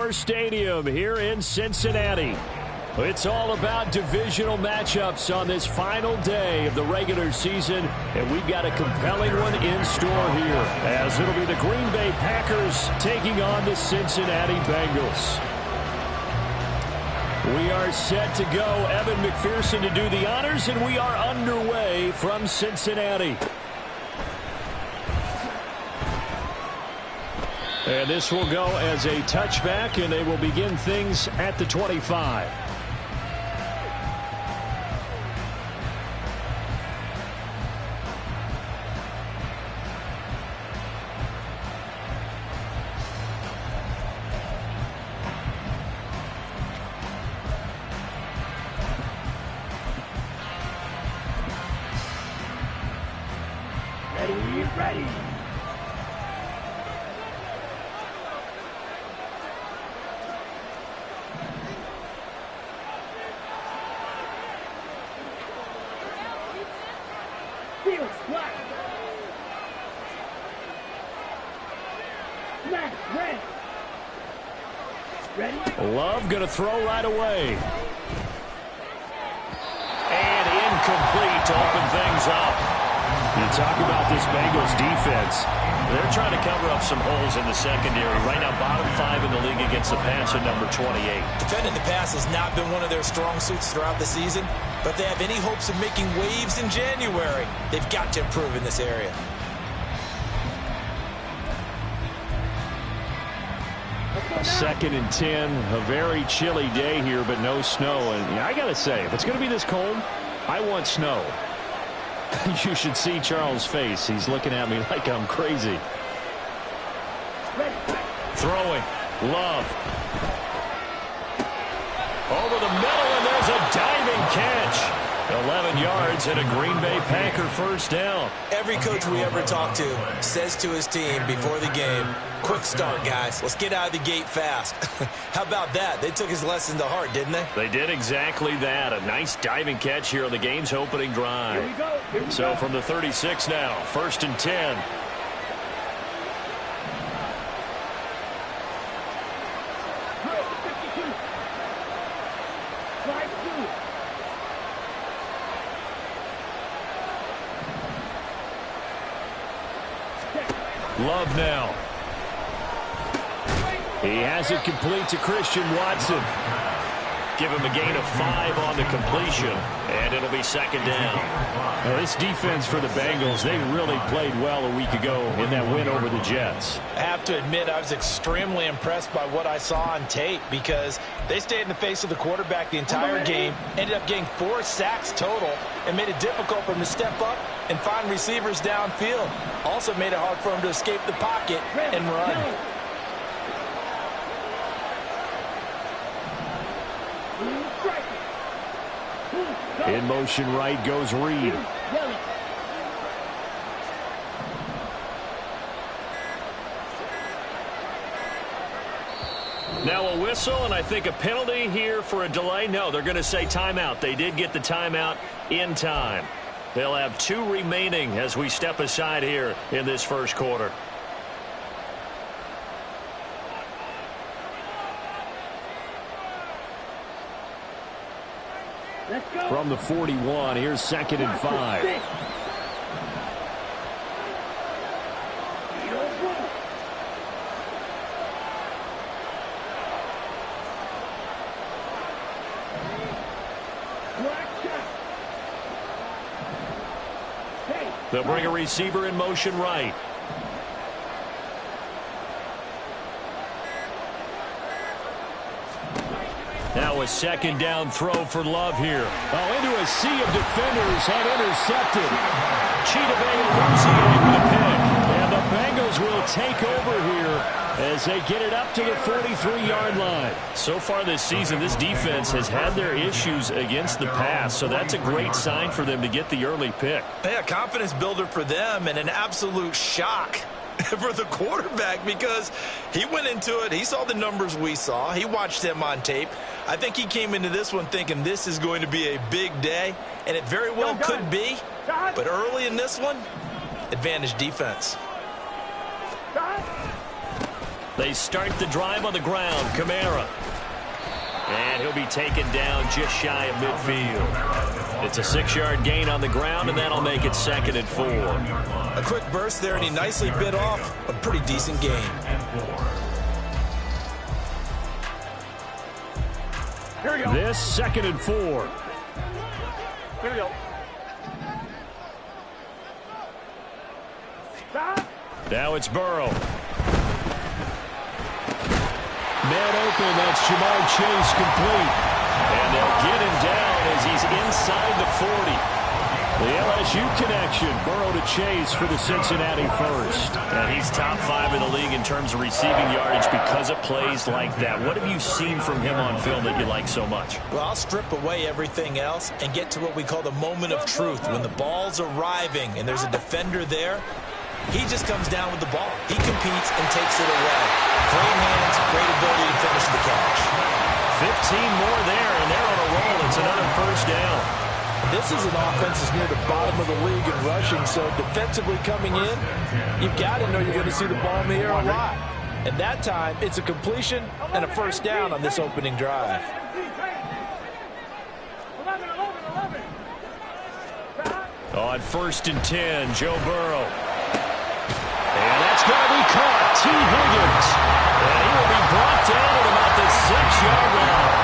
Moore Stadium here in Cincinnati. It's all about divisional matchups on this final day of the regular season, and we've got a compelling one in store here, as it'll be the Green Bay Packers taking on the Cincinnati Bengals. We are set to go. Evan McPherson to do the honors, and we are underway from Cincinnati. And this will go as a touchback, and they will begin things at the 25. Ready. Field squat. Snap, ready. Love going to throw right away. And incomplete to open things up. You talk about this Bengals defense. They're trying to cover up some holes in the secondary. Right now, bottom 5 in the league against the pass at number 28. Defending the pass has not been one of their strong suits throughout the season, but if they have any hopes of making waves in January, they've got to improve in this area. Second and 10, a very chilly day here, but no snow. And I got to say, if it's going to be this cold, I want snow. You should see Charles' face. He's looking at me like I'm crazy. Throwing. Love. Over the middle, and there's a diving catch. 11 yards and a Green Bay Packer first down. Every coach we ever talk to says to his team before the game, quick start, guys. Let's get out of the gate fast. How about that? They took his lesson to heart, didn't they? They did exactly that. A nice diving catch here on the game's opening drive. Here we go. So from the 36 now, first and 10. Love now. He has it complete to Christian Watson. Give him a gain of 5 on the completion, and it'll be second down. Now, this defense for the Bengals, they really played well a week ago in that win over the Jets. I have to admit, I was extremely impressed by what I saw on tape because they stayed in the face of the quarterback the entire game, ended up getting 4 sacks total, and made it difficult for him to step up and find receivers downfield. Also made it hard for him to escape the pocket and run. In motion right goes Reed. Now a whistle, and I think a penalty here for a delay. No, they're going to say timeout. They did get the timeout in time. They'll have 2 remaining as we step aside here in this first quarter. From the 41, here's second and 5. They'll bring a receiver in motion right. Now a second down throw for Love here. Oh, into a sea of defenders and intercepted. Cheetah Bay with the pick. And the Bengals will take over here as they get it up to the 43-yard line. So far this season, this defense has had their issues against the pass, so that's a great sign for them to get the early pick. Yeah, confidence builder for them and an absolute shock for the quarterback because he went into it. He saw the numbers we saw. He watched them on tape. I think he came into this one thinking this is going to be a big day, and it very well could be. But early in this one, advantage defense. They start the drive on the ground. Kamara. And he'll be taken down just shy of midfield. It's a 6-yard gain on the ground, and that'll make it 2nd and 4. A quick burst there, and he nicely bit off a pretty decent gain. This 2nd and 4. Here we go. Now it's Burrow. Man open, that's Jamar Chase complete. And they'll get him down as he's inside the 40. The LSU connection, Burrow to Chase for the Cincinnati first. And he's top 5 in the league in terms of receiving yardage because of plays like that. What have you seen from him on film that you like so much? Well, I'll strip away everything else and get to what we call the moment of truth. When the ball's arriving and there's a defender there, he just comes down with the ball. He competes and takes it away. Great hands, great ability to finish the catch. 15 more there, and they're on a roll. It's another first down. This is an offense that's near the bottom of the league in rushing, so defensively coming in, you've got to know you're going to see the ball in the air a lot. And that time, it's a completion and a first down on this opening drive. On 1st and 10, Joe Burrow. And that's going to be caught. T. Higgins. And he will be brought down at about the 6-yard line.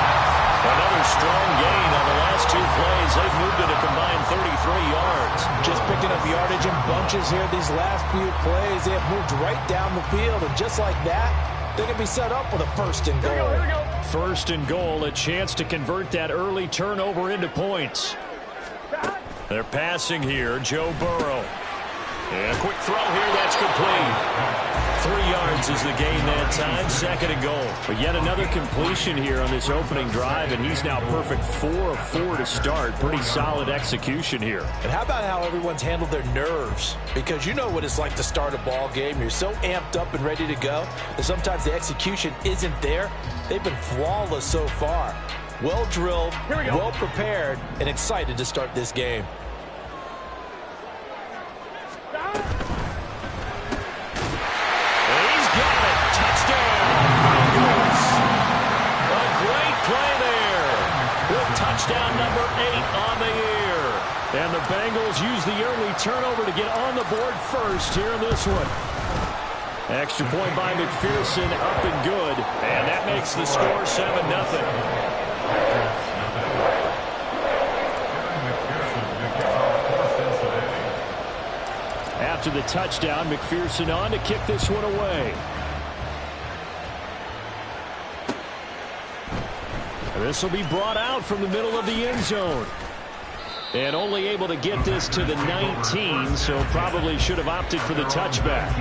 Another strong gain on the last 2 plays. They've moved it a combined 33 yards. Just picking up yardage in bunches here these last few plays. They have moved right down the field, and just like that, they're going to be set up with a 1st and goal. 1st and goal, a chance to convert that early turnover into points. They're passing here, Joe Burrow. And a quick throw here, that's complete. 3 yards is the gain that time, 2nd and goal. But yet another completion here on this opening drive, and he's now perfect 4 of 4 to start. Pretty solid execution here. And how about how everyone's handled their nerves? Because you know what it's like to start a ball game. You're so amped up and ready to go that sometimes the execution isn't there. They've been flawless so far. Well drilled, well prepared, and excited to start this game. Touchdown number 8 on the year. And the Bengals use the early turnover to get on the board first here in this one. Extra point by McPherson, up and good. And that makes the score 7-0. After the touchdown, McPherson on to kick this one away. This will be brought out from the middle of the end zone. And only able to get this to the 19, so probably should have opted for the touchback.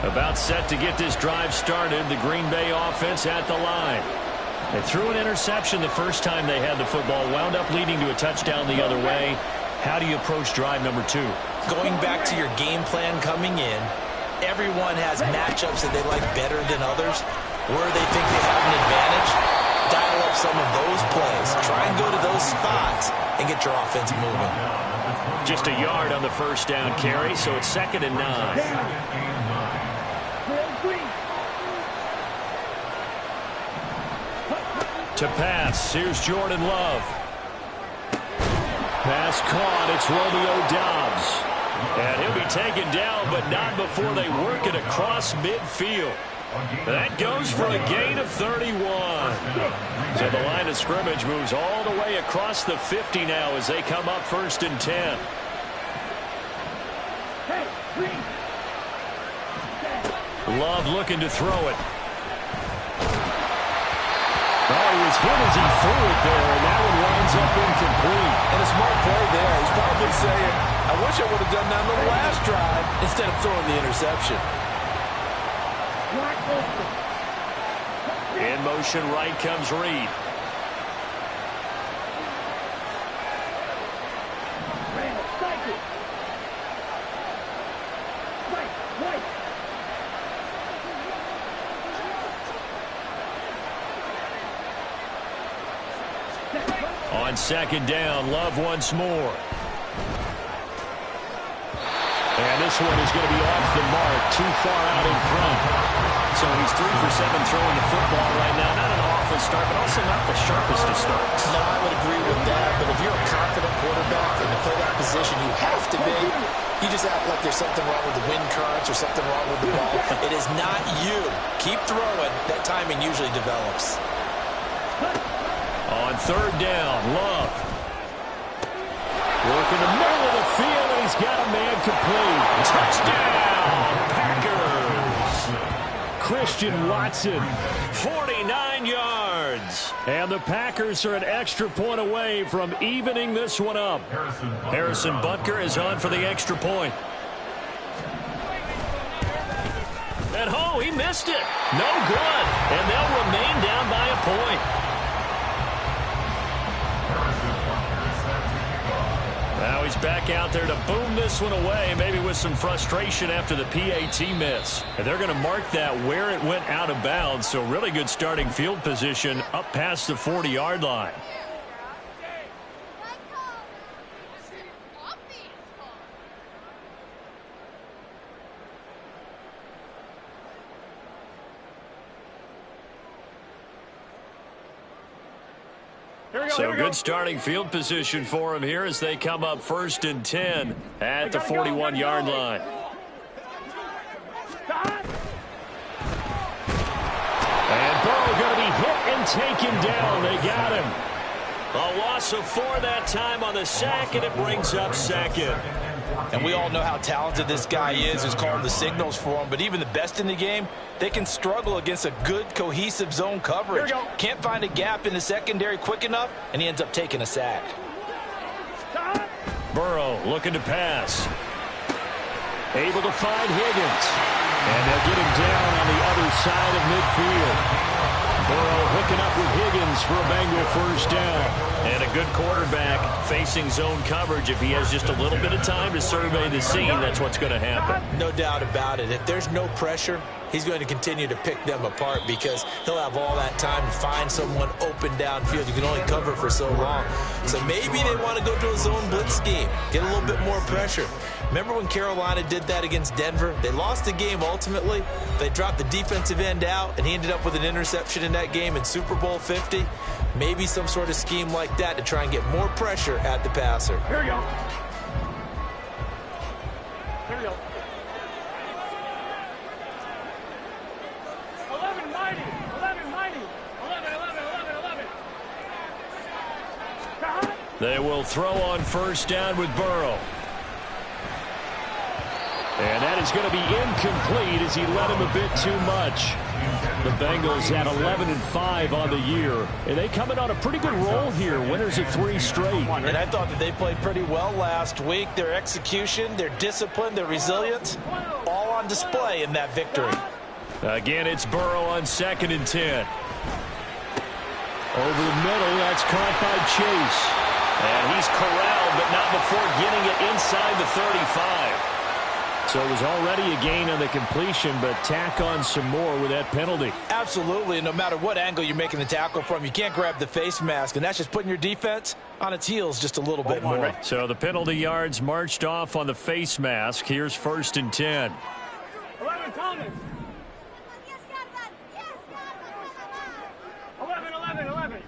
About set to get this drive started. The Green Bay offense at the line. They threw an interception the first time they had the football. Wound up leading to a touchdown the other way. How do you approach drive number 2? Going back to your game plan coming in, everyone has matchups that they like better than others. Where they think they have an advantage, dial up some of those plays. Try and go to those spots and get your offense moving. Just a yard on the first down carry, so it's 2nd and 9. To pass, here's Jordan Love. Pass caught, it's Romeo Doubs. And he'll be taken down, but not before they work it across midfield. That goes for a gain of 31. So the line of scrimmage moves all the way across the 50 now as they come up 1st and 10. Love looking to throw it. Oh, he was hit as he threw it there, and that one winds up incomplete. And a smart play there. He's probably saying, I wish I would have done that on the last drive instead of throwing the interception. In motion right comes Reed. On second down, Love once more. And this one is going to be off the mark, too far out in front. So he's 3 for 7 throwing the football right now. Not an awful start, but also not the sharpest of starts. No, I would agree with that. But if you're a confident quarterback and to play that position, you have to be. You just act like there's something wrong with the wind currents or something wrong with the ball. It is not you. Keep throwing. That timing usually develops. On third down, Love. Working the middle of the field, and he's got a man complete. Touchdown, Packers. Christian Watson, 49 yards. And the Packers are an extra point away from evening this one up. Harrison Butker is on for the extra point. And he missed it. No good. And they'll remain down by a point. Now he's back out there to boom this one away, maybe with some frustration after the PAT miss. And they're going to mark that where it went out of bounds, so really good starting field position up past the 40-yard line. So good starting field position for him here as they come up 1st and 10 at the 41-yard line. And Burrow going to be hit and taken down. They got him. A loss of 4 that time on the sack, and it brings up 2nd. And we all know how talented this guy is who's calling the signals for him. But even the best in the game, they can struggle against a good, cohesive zone coverage. Can't find a gap in the secondary quick enough, and he ends up taking a sack. Burrow looking to pass. Able to find Higgins. And they'll get him down on the other side of midfield. Burrow hooking up with Higgins for a Bengal 1st down. And a good quarterback facing zone coverage. If he has just a little bit of time to survey the scene, that's what's going to happen. No doubt about it. If there's no pressure, he's going to continue to pick them apart because he'll have all that time to find someone open downfield. You can only cover for so long. So maybe they want to go to a zone blitz scheme, get a little bit more pressure. Remember when Carolina did that against Denver? They lost the game ultimately. They dropped the defensive end out, and he ended up with an interception in that game in Super Bowl 50. Maybe some sort of scheme like that to try and get more pressure at the passer. Here we go. Here we go. 11 mighty. 11 mighty. 11, 11, 11, 11. They will throw on 1st down with Burrow. And that is going to be incomplete as he led him a bit too much. The Bengals at 11-5 on the year. And they come in on a pretty good roll here. Winners of 3 straight. And I thought that they played pretty well last week. Their execution, their discipline, their resilience, all on display in that victory. Again, it's Burrow on 2nd and 10. Over the middle, that's caught by Chase. And he's corralled, but not before getting it inside the 35. So it was already a gain on the completion, but tack on some more with that penalty. Absolutely, and no matter what angle you're making the tackle from, you can't grab the face mask, and that's just putting your defense on its heels just a little bit more. So the penalty yards marched off on the face mask. Here's 1st and 10. 11 Thomas. 11, 11, 11.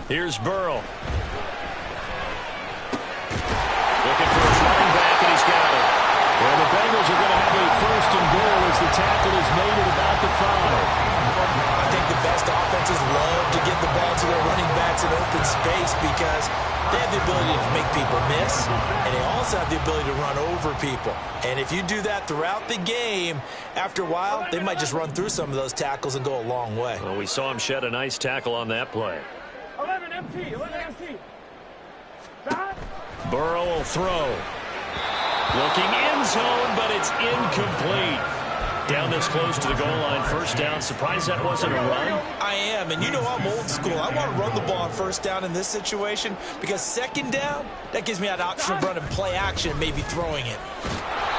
Here's Burrow. Looking for his running back, and he's got it. Well, the Bengals are going to have a 1st and goal as the tackle is made at about the 5. I think the best offenses love to get the ball to their running backs in open space because they have the ability to make people miss, and they also have the ability to run over people. And if you do that throughout the game, after a while, they might just run through some of those tackles and go a long way. Well, we saw him shed a nice tackle on that play. 11 MT, 11 MT. Burrow will throw. Looking end zone, but it's incomplete. Down this close to the goal line, 1st down. Surprised that wasn't a run? I am, and you know I'm old school. I want to run the ball on 1st down in this situation because 2nd down, that gives me an option of running play action, maybe throwing it.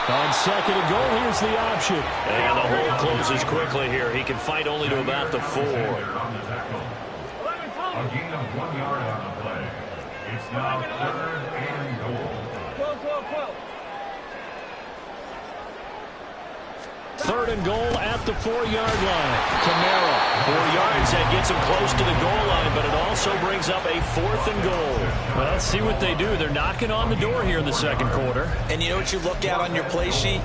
On 2nd and goal, here's the option. And the hole closes quickly here. He can fight only to about the 4. 11 Thomas. A gain of 1 yard on the play. It's now 3rd and goal. 3rd and goal at the 4-yard line. Kamara, 4 yards. That gets him close to the goal line, but it also brings up a 4th and goal. Well, let's see what they do. They're knocking on the door here in the second quarter. And you know what you look at on your play sheet?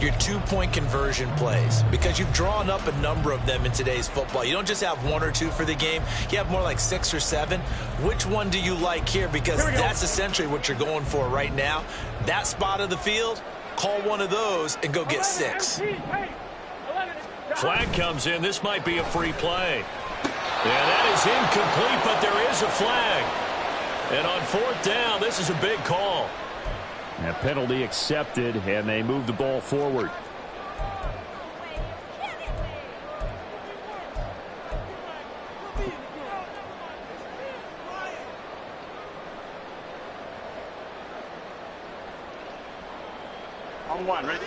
Your 2-point conversion plays, because you've drawn up a number of them in today's football. You don't just have 1 or 2 for the game. You have more like 6 or 7. Which one do you like here? Because that's essentially what you're going for right now. That spot of the field, call one of those and go get 6. Flag comes in. This might be a free play. Yeah, that is incomplete, but there is a flag. And on 4th down, this is a big call. A penalty accepted, and they move the ball forward.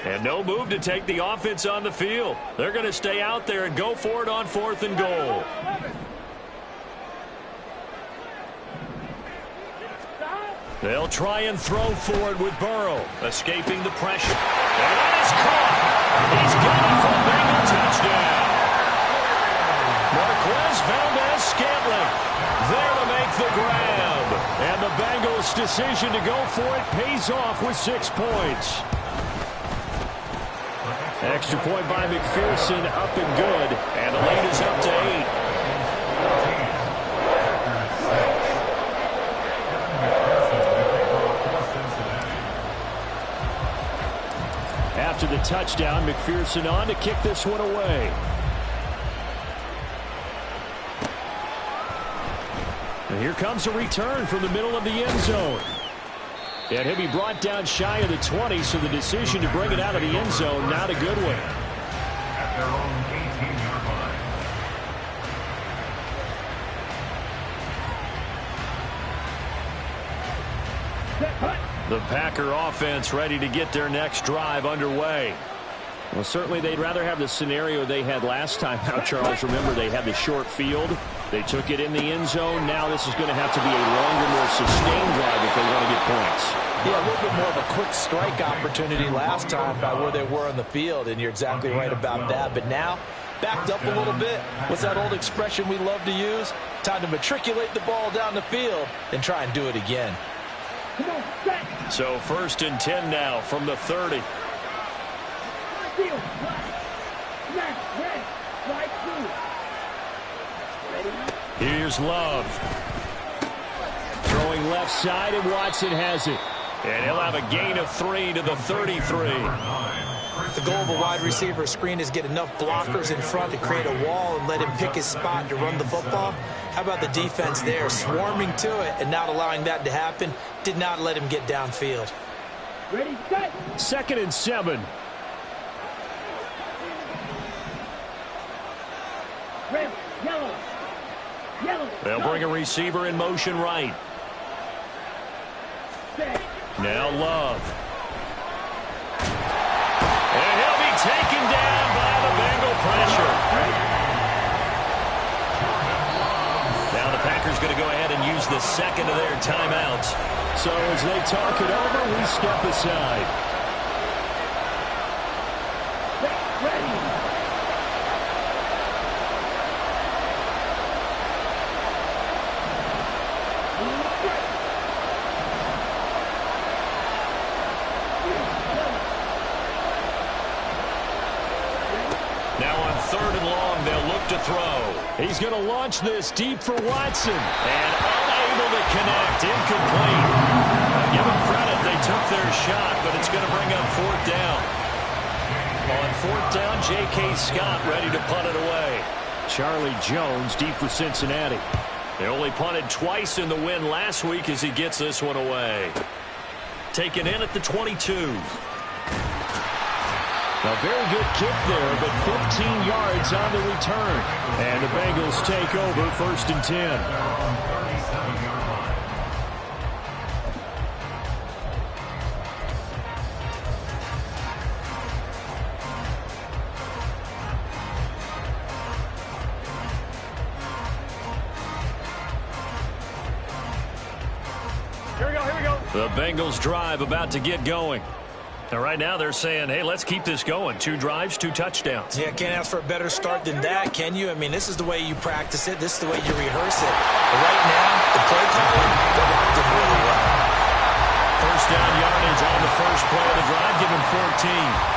And no move to take the offense on the field. They're going to stay out there and go for it on 4th and goal. They'll try and throw for it with Burrow, escaping the pressure. And that is caught. He's got it for a Bengal touchdown. Marquez Valdez-Scantling there to make the grab. And the Bengals' decision to go for it pays off with 6 points. Extra point by McPherson, up and good. And the lead is up to 8. After the touchdown, McPherson on to kick this one away. And here comes a return from the middle of the end zone. And he'll be brought down shy of the 20, so the decision to bring it out of the end zone, not a good one. At their own 18-yard line. The Packer offense ready to get their next drive underway. Well, certainly they'd rather have the scenario they had last time out, Charles. Remember, they had the short field. They took it in the end zone. Now this is going to have to be a longer, more sustained drive if they want to get points. Yeah, a little bit more of a quick strike opportunity last time by where they were on the field, and you're exactly right about that. But now, backed up a little bit. What's that old expression we love to use? Time to matriculate the ball down the field and try and do it again. So 1st and 10 now from the 30. Here's Love. Throwing left side, and Watson has it. And he'll have a gain of 3 to the 33. The goal of a wide receiver screen is get enough blockers in front to create a wall and let him pick his spot to run the football. How about the defense there, swarming to it and not allowing that to happen? Did not let him get downfield. Ready, set. 2nd and 7. Red, yellow. Yellow. They'll bring a receiver in motion right. Set. Now Love. And he'll be taken down by the Bengal pressure. Now the Packers going to go ahead and use the second of their timeouts. So as they talk it over, we step aside. Ready. Now on 3rd and long, they'll look to throw. He's going to launch this deep for Watson. And unable to connect. Incomplete. Give them credit. They took their shot, but it's going to bring up 4th down. On 4th down, J.K. Scott ready to punt it away. Charlie Jones deep for Cincinnati. They only punted twice in the win last week as he gets this one away. Taken in at the 22. A very good kick there, but 15 yards on the return. And the Bengals take over 1st and 10. The Bengals drive about to get going. And right now they're saying, hey, let's keep this going. 2 drives, 2 touchdowns. Yeah, can't ask for a better start than that, can you? I mean, this is the way you practice it. This is the way you rehearse it. But right now, the play calling, they're locked in really well. First down yardage on the first play of the drive, give him 14.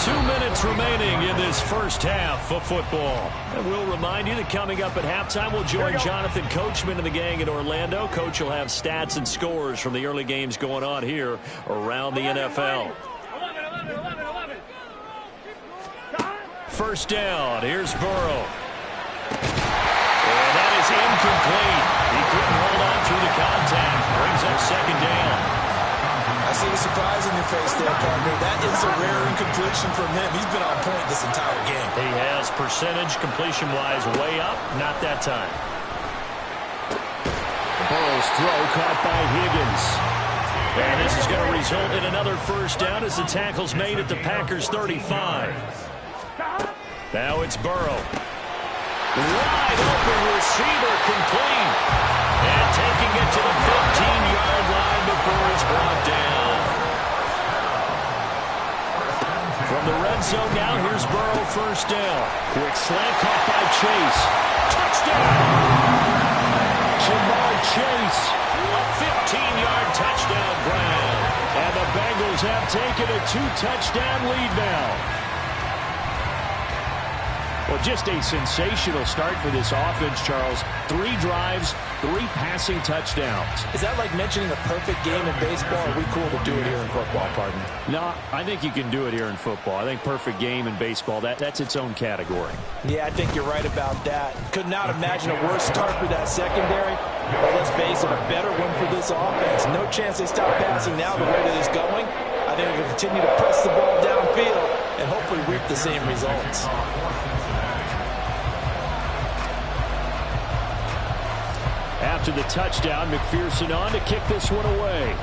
2 minutes remaining in this first half of football. And we'll remind you that coming up at halftime, we'll join Jonathan Coachman and the gang in Orlando. Coach will have stats and scores from the early games going on here around the NFL. 11. First down, here's Burrow. And that is incomplete. He couldn't hold on through the contact. Brings up second down. I see the surprise in your face there, partner. That is a rare incompletion from him. He's been on point this entire game. He has percentage completion-wise way up. Not that time. Burrow's throw caught by Higgins. And this is going to result in another first down as the tackle's made at the Packers' 35. Now it's Burrow. Wide open receiver complete. And taking it to the 15-yard line before he's brought down. From the red zone now, here's Burrow first down. Quick slant caught by Chase. Touchdown! Jamar Chase, a 15-yard touchdown grab. And the Bengals have taken a 2-touchdown lead now. Well, just a sensational start for this offense, Charles. 3 drives, 3 passing touchdowns. Is that like mentioning a perfect game in baseball? Or are we cool to do it here in football, partner? No, I think you can do it here in football. I think perfect game in baseball, that's its own category. Yeah, I think you're right about that. Could not imagine a worse start for that secondary. But let's face it, a better one for this offense. No chance they stop passing now the way that it's going. I think they can continue to press the ball downfield and hopefully reap the same results. After the touchdown, McPherson on to kick this one away.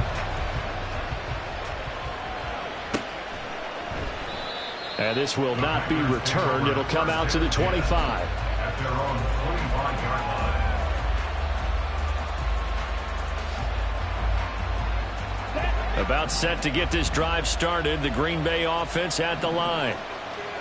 And this will not be returned. It'll come out to the 25. At their own 25-yard line. About set to get this drive started. The Green Bay offense at the line.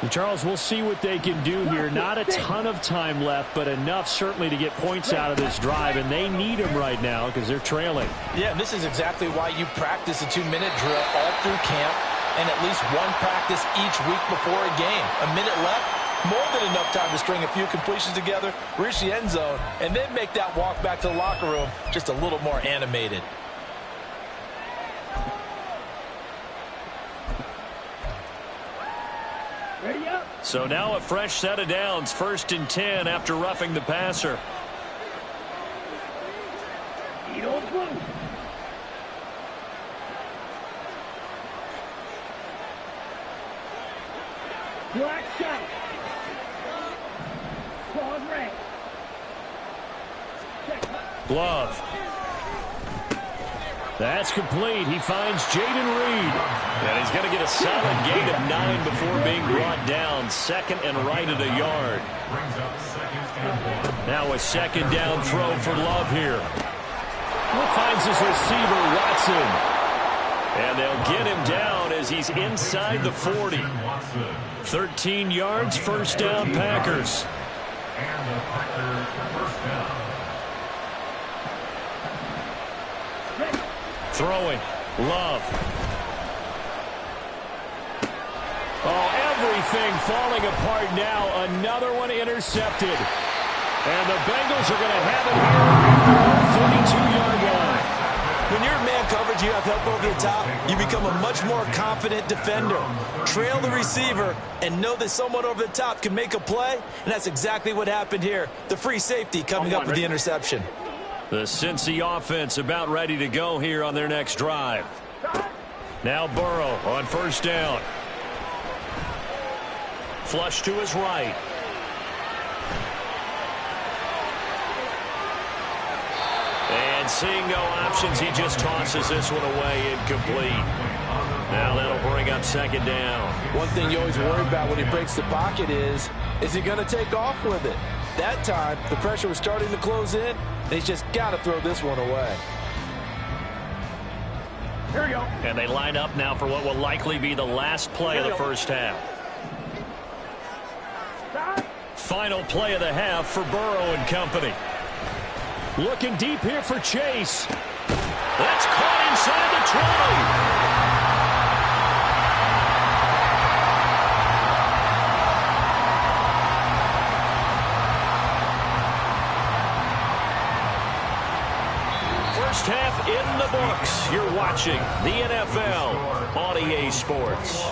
And Charles, we'll see what they can do here. Not a ton of time left, but enough certainly to get points out of this drive, and they need them right now because they're trailing. Yeah, this is exactly why you practice a 2-minute drill all through camp and at least one practice each week before a game. A minute left, more than enough time to string a few completions together, reach the end zone, and then make that walk back to the locker room just a little more animated. So now a fresh set of downs, 1st and 10 after roughing the passer. Black shot. Claude Ray. Glove. That's complete. He finds Jaden Reed. And he's going to get a solid gain of 9 before being brought down. 2nd and right at a yard. Now a 2nd down throw for Love here. Finds his receiver, Watson. And they'll get him down as he's inside the 40. 13 yards, 1st down, Packers. And the Packers first down. Throwing. Love. Oh, everything falling apart now. Another one intercepted. And the Bengals are going to have it here at the 32-yard line. When you're in man coverage, you have help over the top, you become a much more confident defender. Trail the receiver and know that someone over the top can make a play, and that's exactly what happened here. The free safety coming up with the interception. The Cincy offense about ready to go here on their next drive. Now Burrow on 1st down. Flush to his right. And seeing no options, he just tosses this one away, incomplete. Now that'll bring up 2nd down. One thing you always worry about when he breaks the pocket is he going to take off with it? That time, the pressure was starting to close in, and he's just got to throw this one away. Here we go. And they line up now for what will likely be the last play of the first half. Final play of the half for Burrow and company. Looking deep here for Chase. That's caught inside the 20. First half in the books. You're watching the NFL on EA Sports.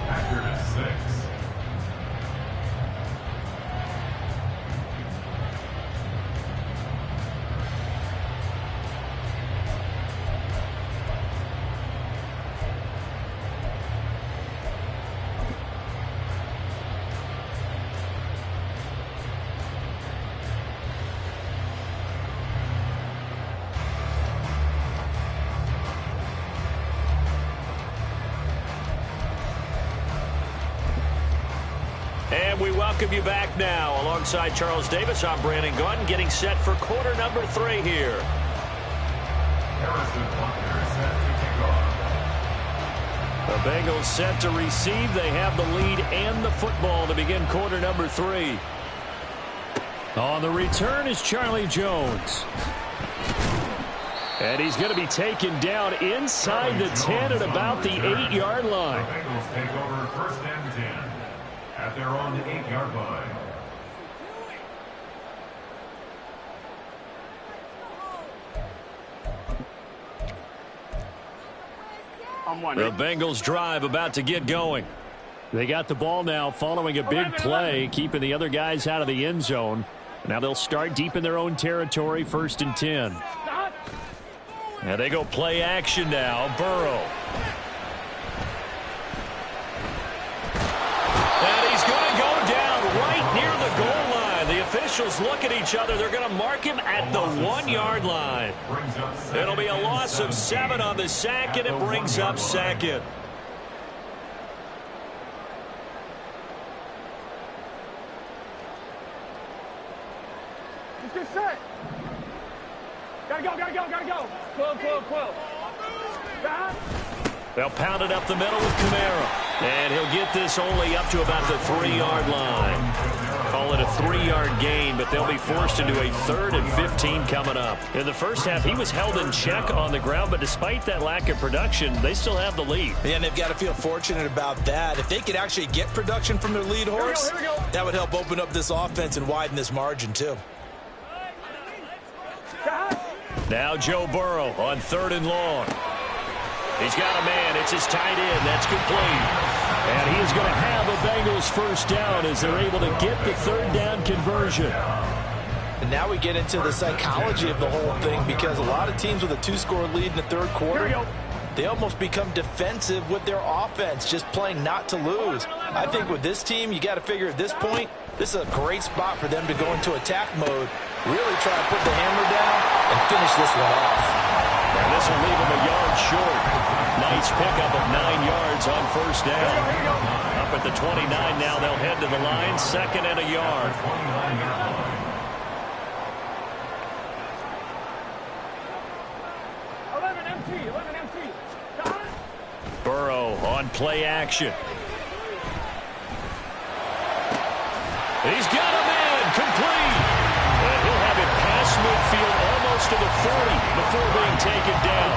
Packers 6. And we welcome you back now. Alongside Charles Davis, I'm Brandon Gunn, getting set for quarter number 3 here. Harrison Butker set to kick off. The Bengals set to receive. They have the lead and the football to begin quarter number 3. On the return is Charlie Jones. And he's going to be taken down inside the 10 at about the 8-yard line. The Bengals take over first and 10 at their own 8-yard line. The Bengals drive about to get going. They got the ball now following a big play, keeping the other guys out of the end zone. Now they'll start deep in their own territory, first and 10. And they go play action now. Burrow. And he's going to go down right near the goal line. The officials look at each other. They're going to mark him at the 1-yard line. It'll be a loss of 7 on the sack, and it brings up second. Let's get set. Gotta go, gotta go, gotta go. Quill. They'll pound it up the middle with Kamara. And he'll get this only up to about the 3-yard line. Call it a 3-yard gain, but they'll be forced into a 3rd and 15 coming up. In the first half, he was held in check on the ground, but despite that lack of production, they still have the lead. And they've got to feel fortunate about that. If they could actually get production from their lead horse, here we go. that would help open up this offense and widen this margin too. Now Joe Burrow on 3rd and long. He's got a man. It's his tight end. That's complete. And he is going to have a Bengals first down as they're able to get the 3rd down conversion. And now we get into the psychology of the whole thing, because a lot of teams with a 2-score lead in the 3rd quarter, they almost become defensive with their offense, just playing not to lose. I think with this team, you got to figure at this point, this is a great spot for them to go into attack mode, really try to put the hammer down and finish this one off. And this will leave him a yard short. Nice pickup of 9 yards on first down. Up at the 29 now, they'll head to the line, 2nd and a yard. 29-yard line. Burrow on play action. He's got a man, complete. And he'll have it past midfield almost to the 40 before being taken down.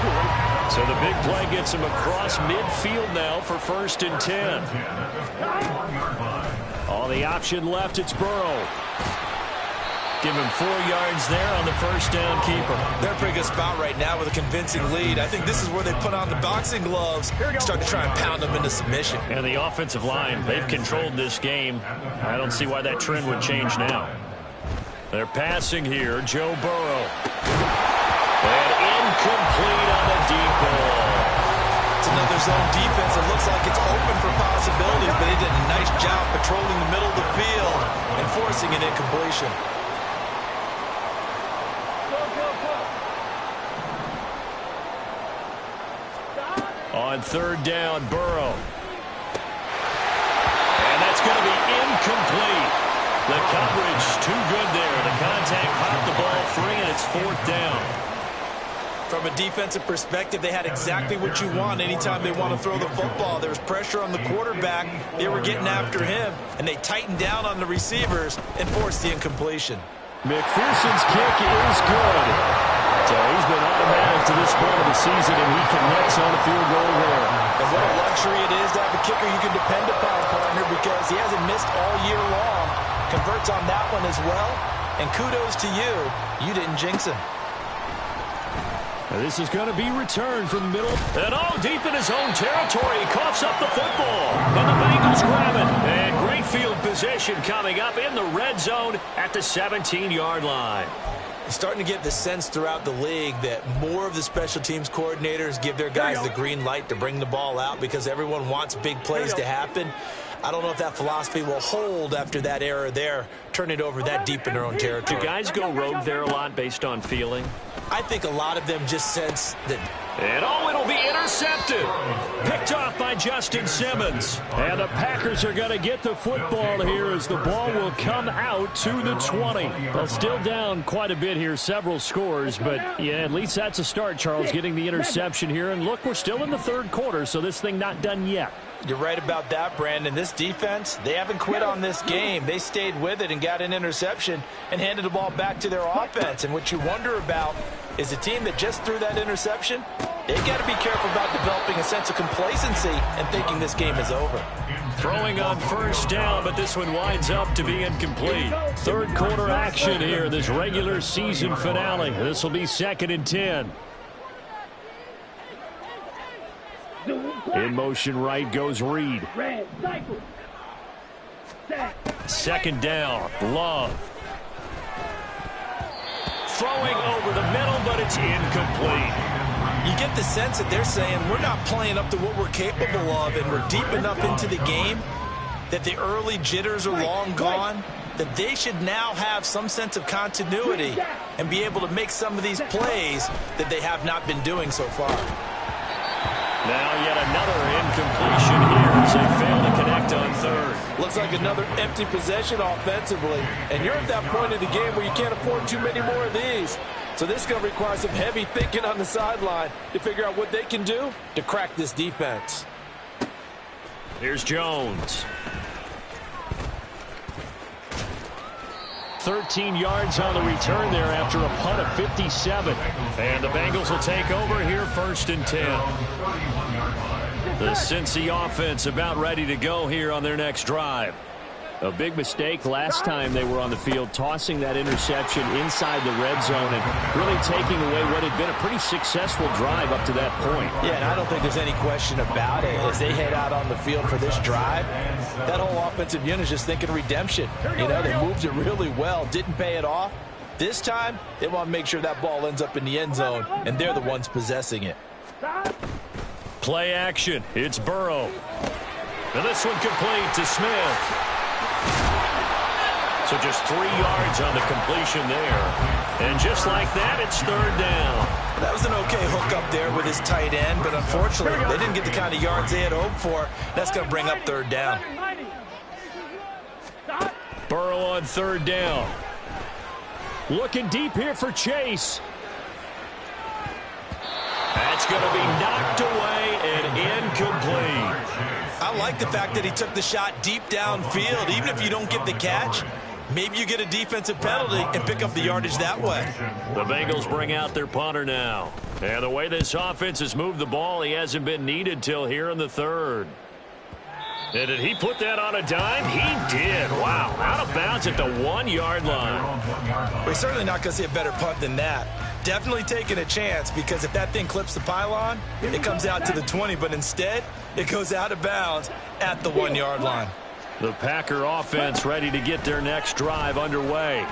So the big play gets him across midfield now for 1st and 10. On the option left, it's Burrow. Give him 4 yards there on the first down keeper. They're in a pretty good spot right now with a convincing lead. I think this is where they put on the boxing gloves, start to try and pound them into submission. And the offensive line, they've controlled this game. I don't see why that trend would change now. They're passing here, Joe Burrow. And incomplete on the deep ball. It's another zone defense. It looks like it's open for possibilities, but they did a nice job patrolling the middle of the field and forcing an incompletion. On 3rd down, Burrow. And that's going to be incomplete. The coverage too good there. The contact popped the ball free, and it's 4th down. From a defensive perspective, they had exactly what you want anytime they want to throw the football. There was pressure on the quarterback. They were getting after him, and they tightened down on the receivers and forced the incompletion. McPherson's kick is good. So he's been automatic to this point of the season, and he connects on a field goal there. And what a luxury it is to have a kicker you can depend upon, partner, because he hasn't missed all year long. Converts on that one as well. And kudos to you. You didn't jinx him. Now this is going to be returned from the middle. And deep in his own territory. He coughs up the football. And the Bengals grab it. And great field position coming up in the red zone at the 17-yard line. Starting to get the sense throughout the league that more of the special teams coordinators give their guys the green light to bring the ball out because everyone wants big plays to happen. I don't know if that philosophy will hold after that error there, turn it over that deep in their own territory. Do guys go rogue there a lot based on feeling? I think a lot of them just sense that. And it'll be intercepted. Picked off by Justin Simmons. And the Packers are going to get the football here as the ball will come out to the 20. Well, still down quite a bit here, several scores. But, yeah, at least that's a start, Charles, getting the interception here. And, look, we're still in the third quarter, so this thing not done yet. You're right about that, Brandon. This defense, they haven't quit on this game. They stayed with it and got an interception and handed the ball back to their offense. And what you wonder about is a team that just threw that interception, they've got to be careful about developing a sense of complacency and thinking this game is over. Throwing on first down, but this one winds up to be incomplete. Third quarter action here, this regular season finale. This will be 2nd and 10. In motion right goes Reed. Second down, Love. Throwing over the middle, but it's incomplete. You get the sense that they're saying we're not playing up to what we're capable of, and we're deep enough into the game that the early jitters are long gone, that they should now have some sense of continuity and be able to make some of these plays that they have not been doing so far. Now yet another incompletion here as they fail to connect on third. Looks like another empty possession offensively. And you're at that point in the game where you can't afford too many more of these. So this is going to require some heavy thinking on the sideline to figure out what they can do to crack this defense. Here's Jones. 13 yards on the return there after a punt of 57. And the Bengals will take over here 1st and 10. The Cincy offense about ready to go here on their next drive. A big mistake last time they were on the field, tossing that interception inside the red zone and really taking away what had been a pretty successful drive up to that point. Yeah, and I don't think there's any question about it. As they head out on the field for this drive, that whole offensive unit is just thinking redemption. You know, they moved it really well, didn't pay it off. This time, they want to make sure that ball ends up in the end zone, and they're the ones possessing it. Play action. It's Burrow. And this one complete to Smith. So just 3 yards on the completion there. And just like that, it's third down. That was an okay hook up there with his tight end, but unfortunately, they didn't get the kind of yards they had hoped for. That's going to bring up third down. Burrow on third down. Looking deep here for Chase. That's going to be knocked away and incomplete. I like the fact that he took the shot deep downfield. Even if you don't get the catch, maybe you get a defensive penalty and pick up the yardage that way. The Bengals bring out their punter now. And the way this offense has moved the ball, he hasn't been needed till here in the third. And did he put that on a dime? He did. Wow. Out of bounds at the 1-yard line. We're certainly not going to see a better punt than that. Definitely taking a chance, because if that thing clips the pylon, it comes out to the 20, but instead it goes out of bounds at the 1-yard line. The Packer offense ready to get their next drive underway.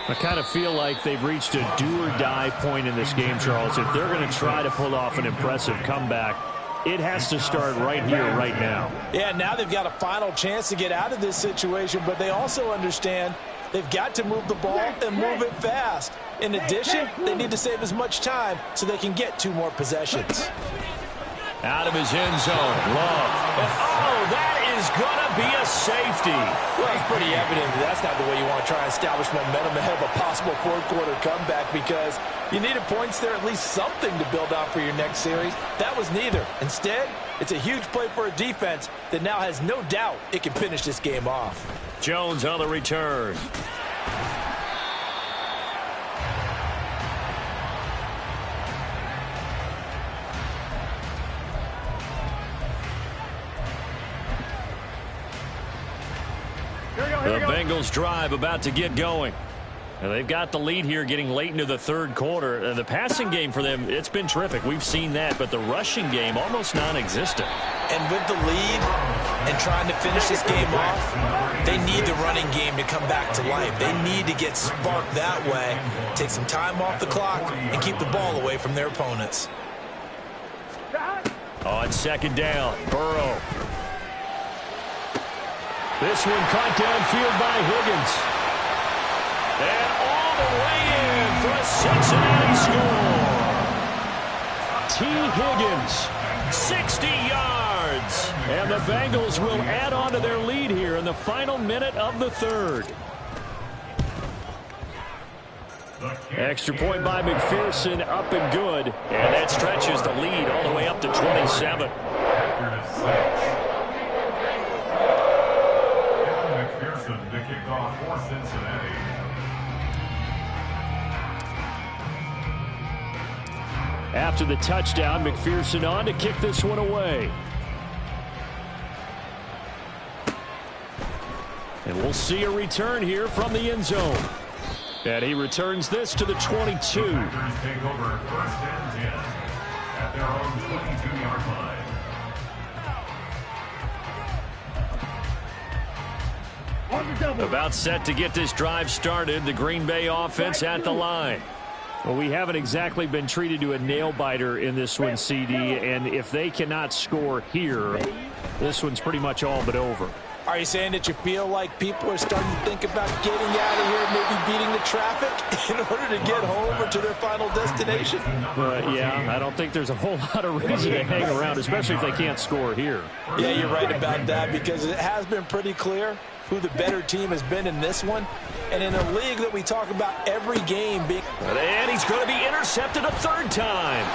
I kind of feel like they've reached a do-or-die point in this game, Charles. If they're going to try to pull off an impressive comeback, it has to start right here, right now. Yeah, now they've got a final chance to get out of this situation, but they also understand they've got to move the ball and move it fast. In addition, they need to save as much time so they can get 2 more possessions. Out of his end zone, Love. And, that is going to be a safety. Well, it's pretty evident that's not the way you want to try and establish momentum ahead of a possible fourth-quarter comeback, because you needed points there, at least something to build on for your next series. That was neither. Instead, it's a huge play for a defense that now has no doubt it can finish this game off. Jones on the return. The Bengals drive about to get going. And they've got the lead here getting late into the third quarter. And the passing game for them, it's been terrific. We've seen that. But the rushing game, almost non-existent. And with the lead and trying to finish this game off, they need the running game to come back to life. They need to get sparked that way, take some time off the clock, and keep the ball away from their opponents. On second down, Burrow. This one caught downfield by Higgins. And all the way in for a Cincinnati score. T. Higgins, 60 yards. And the Bengals will add on to their lead here in the final minute of the third. Extra point by McPherson, up and good. And that stretches the lead all the way up to 27. McPherson to kick off for Cincinnati. After the touchdown, McPherson on to kick this one away. And we'll see a return here from the end zone. And he returns this to the 22. Packers take over first and 10 at their own 22-yard line. About set to get this drive started. The Green Bay offense at the line. Well, we haven't exactly been treated to a nail-biter in this one, CD. And if they cannot score here, this one's pretty much all but over. Are you saying that you feel like people are starting to think about getting out of here, maybe beating the traffic in order to get home or to their final destination? Yeah, I don't think there's a whole lot of reason to hang around, especially if they can't score here. Yeah, you're right about that, because it has been pretty clear who the better team has been in this one. And in a league that we talk about every game being... And he's going to be intercepted a third time.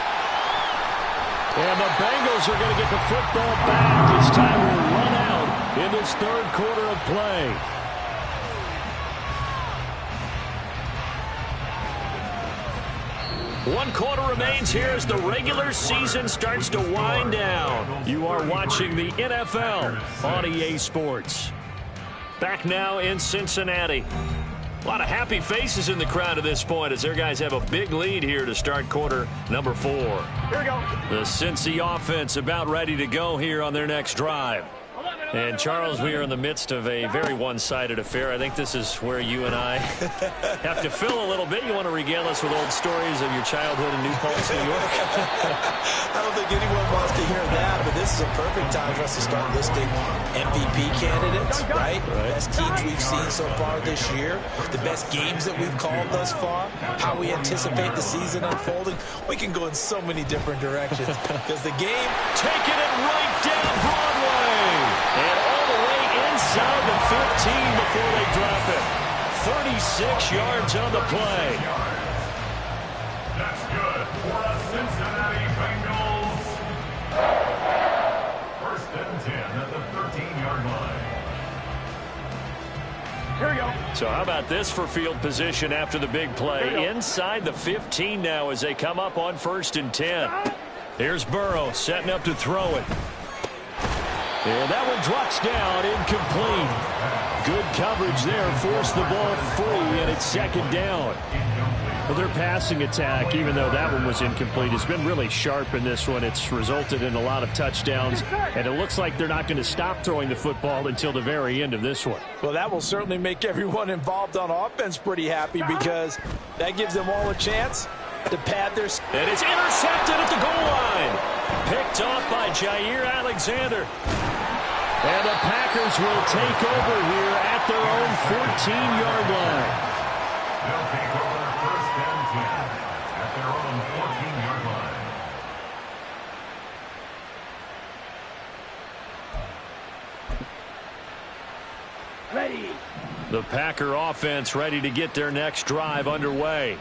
And the Bengals are going to get the football back. It's time to run out in this third quarter of play. One quarter remains here as the regular season starts to wind down. You are watching the NFL on EA Sports. Back now in Cincinnati. A lot of happy faces in the crowd at this point as their guys have a big lead here to start quarter number 4. Here we go. The Cincy offense about ready to go here on their next drive. And, Charles, we are in the midst of a very one-sided affair. I think this is where you and I have to fill a little bit. You want to regale us with old stories of your childhood in New Paltz, New York? I don't think anyone wants to hear that, but this is a perfect time for us to start listing MVP candidates, right? Best teams we've seen so far this year, the best games that we've called thus far, how we anticipate the season unfolding. We can go in so many different directions because the game... Taking it right down Broadway. And all the way inside the 15 before they drop it. 36 yards on the play. That's good for the Cincinnati Bengals. First and 10 at the 13-yard line. Here we go. So how about this for field position after the big play? Inside the 15 now as they come up on first and 10. Here's Burrow setting up to throw it. And that one drops down, incomplete. Good coverage there, forced the ball free, and it's second down. Well, their passing attack, even though that one was incomplete, has been really sharp in this one. It's resulted in a lot of touchdowns, and it looks like they're not going to stop throwing the football until the very end of this one. Well, that will certainly make everyone involved on offense pretty happy, because that gives them all a chance to pad their... And it's intercepted at the goal line. Picked off by Jair Alexander. And the Packers will take over here at their own 14-yard line. They'll take over first and 10 at their own 14-yard line. Ready. The Packer offense ready to get their next drive underway.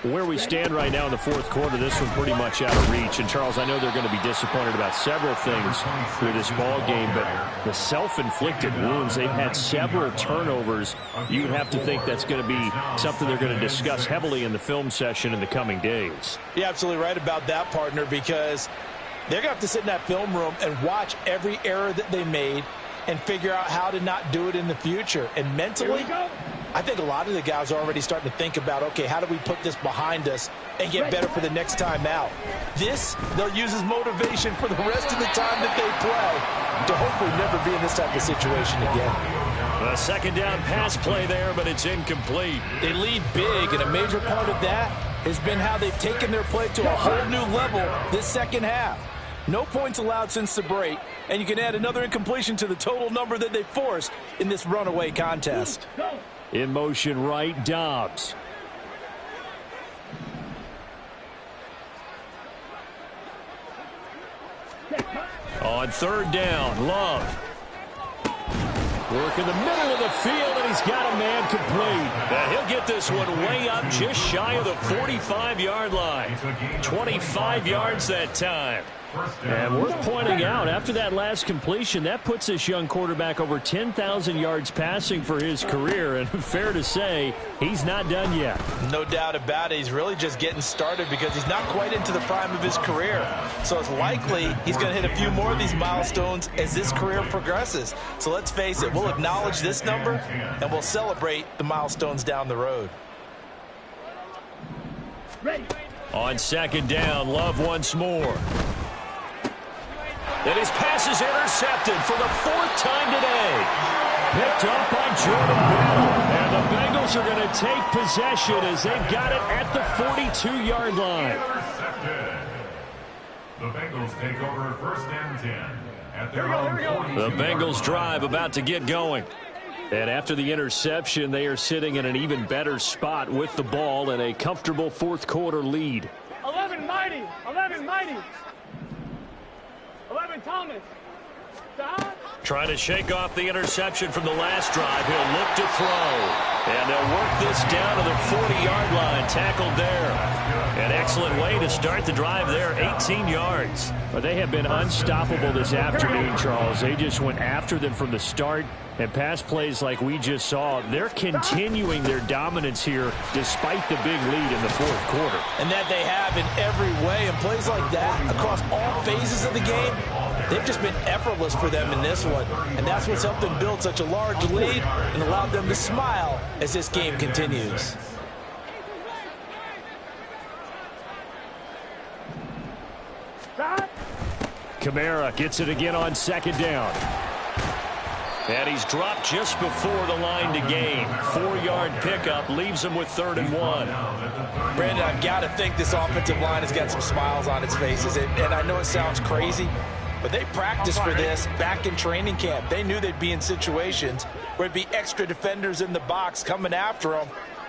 Where we stand right now in the fourth quarter, this one pretty much out of reach. And, Charles, I know they're going to be disappointed about several things through this ball game, but the self-inflicted wounds, they've had several turnovers. You would have to think that's going to be something they're going to discuss heavily in the film session in the coming days. You're absolutely right about that, partner, because they're going to have to sit in that film room and watch every error that they made and figure out how to not do it in the future. And mentally, I think a lot of the guys are already starting to think about, okay, how do we put this behind us and get better for the next time out? This, they'll use as motivation for the rest of the time that they play to hopefully never be in this type of situation again. A second down pass play there, but it's incomplete. They lead big, and a major part of that has been how they've taken their play to a whole new level this second half. No points allowed since the break, and you can add another incompletion to the total number that they forced in this runaway contest. In motion right, Dobbs. On third down, Love. Work in the middle of the field, and he's got a man complete. He'll get this one way up just shy of the 45-yard line. 25 yards that time. And worth pointing out, after that last completion, that puts this young quarterback over 10,000 yards passing for his career. And fair to say, he's not done yet. No doubt about it. He's really just getting started because he's not quite into the prime of his career. So it's likely he's going to hit a few more of these milestones as this career progresses. So let's face it, we'll acknowledge this number and we'll celebrate the milestones down the road. On second down, Love once more. And his pass is intercepted for the fourth time today. Picked up by Jordan Battle. And the Bengals are going to take possession as they've got it at the 42-yard line. Intercepted. The Bengals take over first and 10 at their own 42. The Bengals drive about to get going. And after the interception, they are sitting in an even better spot with the ball and a comfortable fourth quarter lead. 11 mighty. 11 mighty. 11 Thomas. Stop. Trying to shake off the interception from the last drive. He'll look to throw. And they'll work this down to the 40-yard line. Tackled there. An excellent way to start the drive there. 18 yards. But they have been unstoppable this afternoon, Charles. They just went after them from the start. And pass plays like we just saw, they're continuing their dominance here despite the big lead in the fourth quarter. And that they have in every way. And plays like that across all phases of the game, they've just been effortless for them in this one. And that's what's helped them build such a large lead and allowed them to smile as this game continues. Kamara gets it again on second down. And he's dropped just before the line to gain. 4-yard pickup leaves him with 3rd and 1. Brandon, I've got to think this offensive line has got some smiles on its faces. And I know it sounds crazy, but they practiced for this back in training camp. They knew they'd be in situations where it'd be extra defenders in the box coming after them,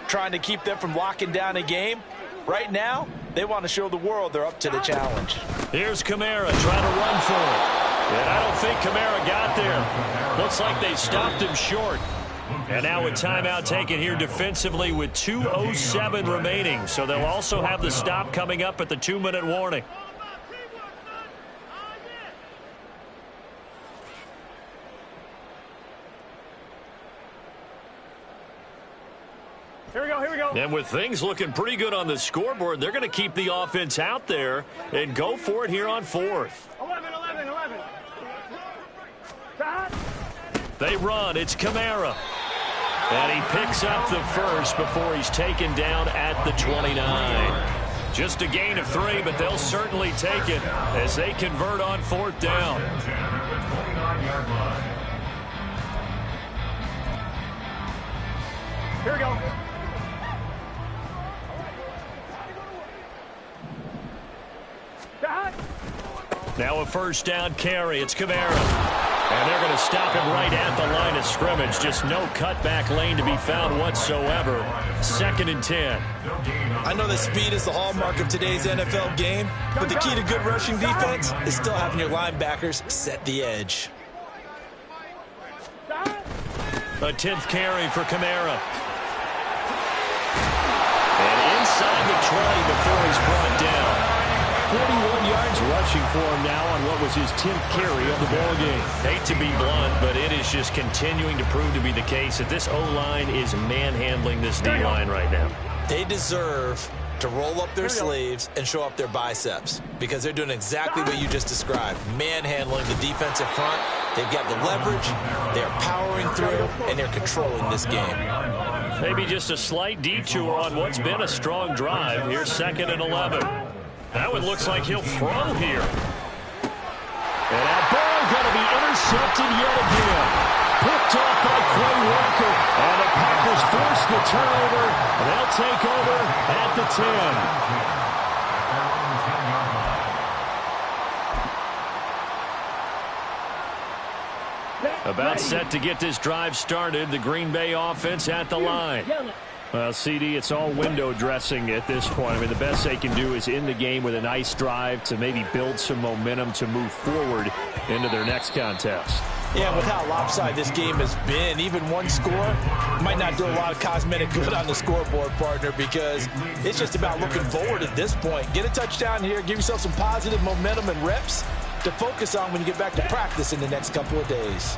trying to keep them from locking down a game. Right now, they want to show the world they're up to the challenge. Here's Kamara trying to run for it. And I don't think Kamara got there. Looks like they stopped him short. And now a timeout taken here defensively with 2:07 remaining. So they'll also have the stop coming up at the 2-minute warning. Here we go, here we go. And with things looking pretty good on the scoreboard, they're going to keep the offense out there and go for it here on 4th. 11. Stop. They run. It's Kamara. And he picks up the first before he's taken down at the 29. Just a gain of 3, but they'll certainly take it as they convert on 4th down. Here we go. Now a first down carry. It's Kamara. And they're going to stop him right at the line of scrimmage. Just no cutback lane to be found whatsoever. 2nd and 10. I know that speed is the hallmark of today's NFL game, but the key to good rushing defense is still having your linebackers set the edge. A 10th carry for Kamara. And inside the 20 before he's brought down. 41 yards rushing for him now on what was his 10th carry of the ball game. Hate to be blunt, but it is just continuing to prove to be the case that this O-line is manhandling this D-line right now. They deserve to roll up their sleeves and show up their biceps because they're doing exactly what you just described, manhandling the defensive front. They've got the leverage, they're powering through, and they're controlling this game. Maybe just a slight detour on what's been a strong drive. Here's 2nd and 11. That one looks like he'll throw here. And that ball going to be intercepted yet again. Picked off by Quay Walker. And the Packers force the turnover. They'll take over at the 10. About set to get this drive started. The Green Bay offense at the line. Well, CD, it's all window dressing at this point. I mean, the best they can do is in the game with a nice drive to maybe build some momentum to move forward into their next contest. Yeah, with how lopsided this game has been, even one score might not do a lot of cosmetic good on the scoreboard, partner, because it's just about looking forward at this point. Get a touchdown here, give yourself some positive momentum and reps to focus on when you get back to practice in the next couple of days.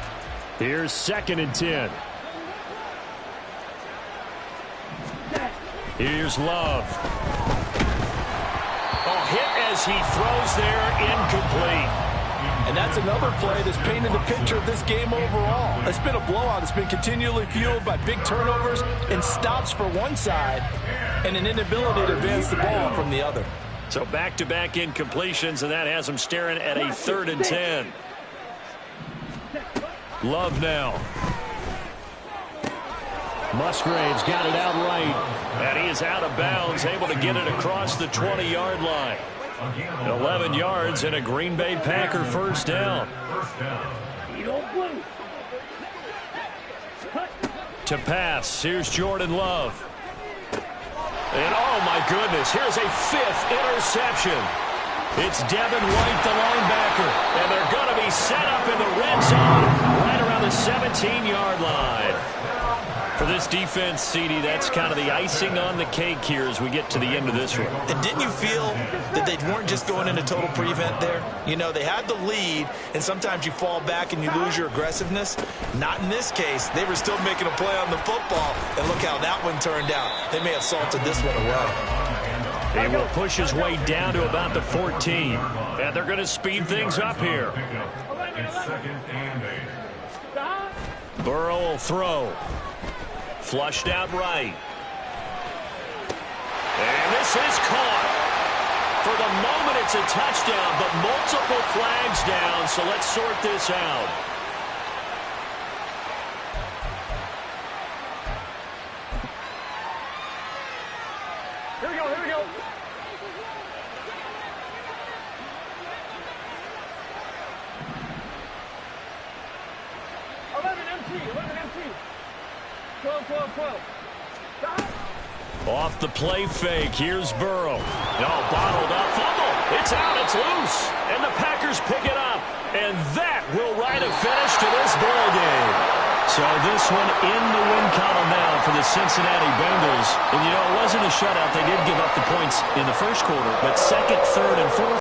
Here's 2nd and 10. Here's Love. Oh, hit as he throws there, incomplete. And that's another play that's painted the picture of this game overall. It's been a blowout. It's been continually fueled by big turnovers and stops for one side and an inability to advance the ball from the other. So back-to-back incompletions, and that has them staring at a 3rd and 10. Love now. Musgrave's got it out right, and he is out of bounds, able to get it across the 20-yard line. 11 yards and a Green Bay Packer first down. To pass, here's Jordan Love. And oh my goodness, here's a 5th interception. It's Devin White, the linebacker, and they're going to be set up in the red zone right around the 17-yard line. For this defense, CD, that's kind of the icing on the cake here as we get to the end of this one. And didn't you feel that they weren't just going into total prevent there? You know, they had the lead, and sometimes you fall back and you lose your aggressiveness. Not in this case. They were still making a play on the football, and look how that one turned out. They may have salted this one away. He will push his way down to about the 14. And they're going to speed things up here. Burrow will throw. Flushed out right. And this is caught. For the moment, it's a touchdown, but multiple flags down, so let's sort this out. Here we go, here we go. Empty. 12. Off the play fake, here's Burrow. No, bottled up, fumble. It's out, it's loose. And the Packers pick it up. And that will write a finish to this ball game. So this one in the win column now for the Cincinnati Bengals. And you know, it wasn't a shutout. They did give up the points in the first quarter, but second, third, and fourth